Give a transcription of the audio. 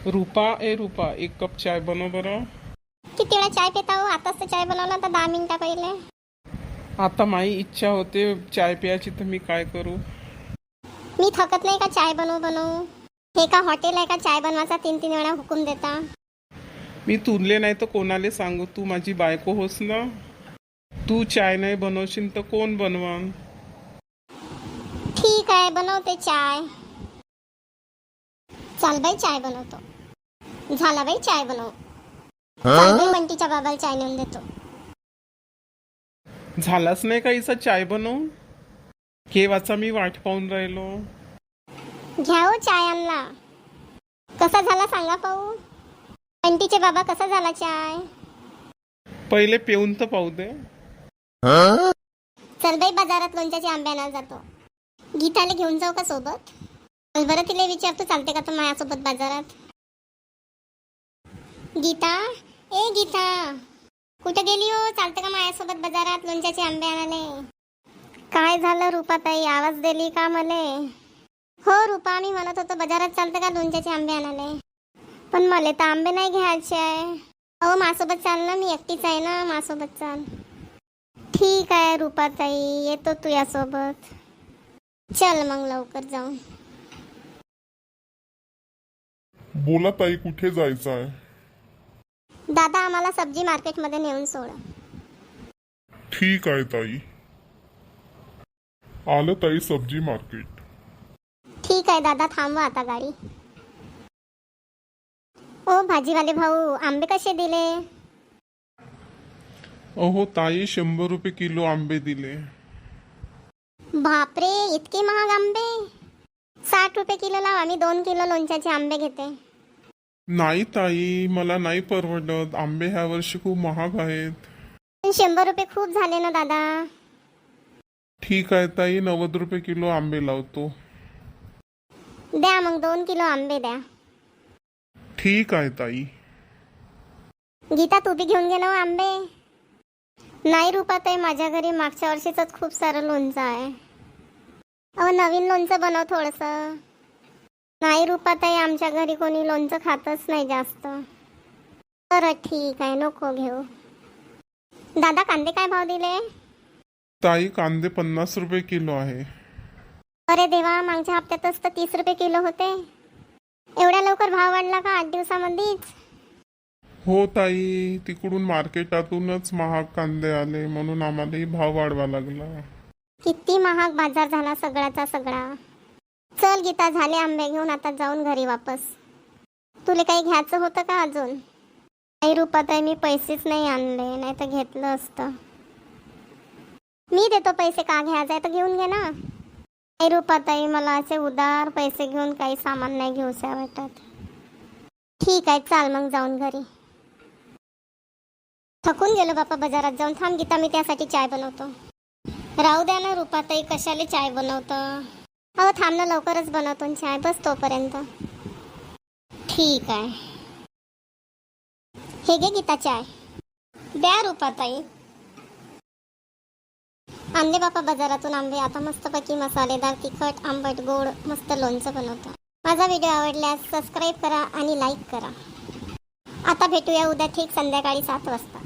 रूपा रूपा, एक कप चाय बनव बरं. किती वेळा चाय पिता हो? आताच तर चाय बनवला तर 10 मिनिटा पहिले. आता माझी इच्छा होते चाय प्यायची, तर मी काय करू. मी थकत नाही का चाय बनवू. हे का हॉटेल आहे का चाय बनवायचा 3-3 वेळा हुकूम देता? मी तुले नाही तर कोणाला सांगू, तू माझी बायको होस ना. तू चाय नाही बनवशील तर कोण बनवन. ठीक आहे, बनवते चाय. चाल बाई, चाय बनवतो. झाला बाई, चाय बनव. चाल बाई, बंटीच्या बाबाला चाय नेऊन देतो. झालाच नाही का हिचा चाय बनवून. केव्हाचा मी वाट पाहून राहिलो. घ्या हो चाय आणला. कसा झाला सांगा पाहू. बंटीचे बाबा, कसा झाला चाय? पहिले पिऊन तर पाहू दे. चल बाई, बाजारात लोणच्याचे आंबे आणायला जातो. गीताला घेऊन जाऊ का सोबत? चल बरं, तिला विचारतो चालते का तर माझ्यासोबत बाजारात. गीता, ए गीता, कुठे गेली हो? चालते का माझ्यासोबत बाजारात लोणच्याचे आंबे आणाले? काय झालं रूपाताई, आवाज दिली का मले? हो रूपा, मी म्हणत होतो बाजारात चालते का लोणच्याचे आंबे आणाले? पण मला तर आंबे नाही घ्यायचे आहे. अहो माझ्यासोबत चाल ना, मी एकटीच आहे ना, माझ्यासोबत चाल. ठीक आहे रूपाताई, येतो तुझ्यासोबत. चल मग लवकर जाऊन. बोला ताई, कुठे जायचं आहे? दादा, आम्हाला सब्जी मार्केटमध्ये नेऊन सोडा. ठीक आहे ताई. आलं ताई सब्जी मार्केट. ठीक आहे दादा, थांबवा आता गाडी. ओ भाजीवाले भाऊ, आंबे कसे दिले? अहो ताई, 100 रुपये किलो आंबे दिले. बापरे, इतके महाग आंबे. 60 रुपये किलो लावा, मी 2 किलो लोणच्याचे आंबे घेते. नाही ताई, मला नाही परवडत. आंबे ह्या वर्षी खूप महाग आहेत. 100 रुपये खूप झाले ना दादा. ठीक आहे ताई, 90 रुपये किलो आंबे लावतो. द्या मग 2 किलो आंबे द्या. ठीक आहे ताई. गीता, तू बी घेऊन घे ना आंबे. नाही रूपाताई, माझ्या घरी मागच्या वर्षीच खूप सारं लोणचं आहे. अहो नवीन लोणचं बनव थोडंसं. नाही रूपाताई, आमच्या घरी कोणी लोणचं खातच नाही जास्त. बरं ठीक आहे, नको घेऊ. दादा, कांदे काय भाव दिले? ताई, कांदे 50 रुपये किलो आहे. अरे देवा, मागच्या हप्त्यातच तर 30 रुपये किलो होते. एवढ्या लवकर भाव वाढला का 8 दिवसामध्येच? हो ताई, तिकडून मार्केटातूनच महाग कांदे आले, म्हणून आम्हालाही भाव वाढवा लागला. किती महाग बाजार झाला सगळ्याचा सगळा. चल गीता, झाले आंबे घेऊन, आता जाऊन घरी वापस. तुला काही घ्यायचं होतं का अजून? नाही रूपाताई, मी पैसेच नाही आणले, नाही तर घेतलं असतं. मी देतो पैसे, का घ्यायचं आहे तर घेऊन घे ना. नाही रूपाताई, मला असे उधार पैसे घेऊन काही सामान नाही घेऊशा वाटत. ठीक आहे, चाल मग जाऊन घरी. थकून गेलो बापा बाजारात जाऊन. थांब गीता, मी त्यासाठी चाय बनवतो. राहू द्या ना रूपाताई, कशाला चाय बनवतं? अहो थांब ना, लवकरच बनवतो चाय, बस तोपर्यंत. ठीक आहे, हे घे गीता चाय. द्या रूपाताई. आणले बापा बाजारातून आंबे. आता मस्तपैकी मसालेदार, तिखट, आंबट, गोड मस्त लोणचं बनवतो. माझा व्हिडिओ आवडल्यास सबस्क्राईब करा आणि लाईक करा. आता भेटूया उद्या ठीक संध्याकाळी 7 वाजता.